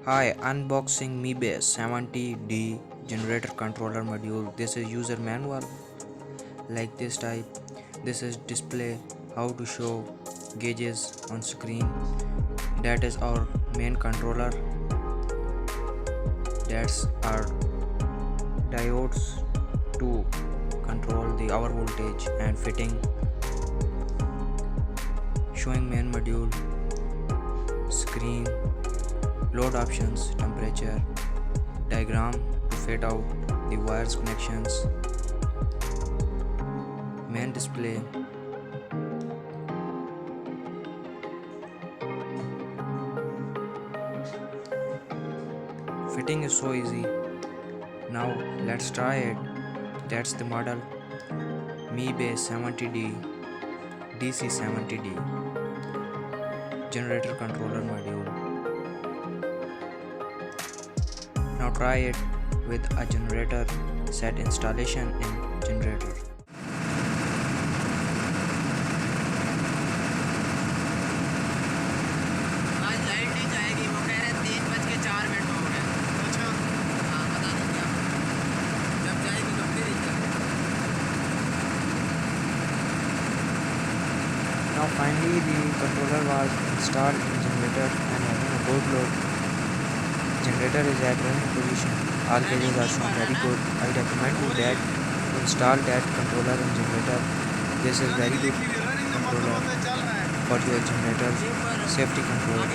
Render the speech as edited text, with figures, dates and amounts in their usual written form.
Hi, unboxing MeBase 70D generator controller module. This is user manual like this type. This is display how to show gauges on screen. That is our main controller. That's our diodes to control the hour voltage and fitting. Showing main module, screen, load options, temperature, diagram to fit out the wires connections, main display, fitting is so easy. Now let's try it. That's the model MeBase 70D DC70D generator controller module. Now try it with a generator set installation in generator. आज light नहीं जाएगी, वो कह रहे 3:04 हो गए। अच्छा, हाँ बता देंगे आपको जब जाएगी तब फिर ही जाएगी। Now finally the controller was installed in generator and having a good load. Generator is at running position. All gauges are shown very good. I recommend you that to install that controller in generator. This is very good controller for your generator safety control.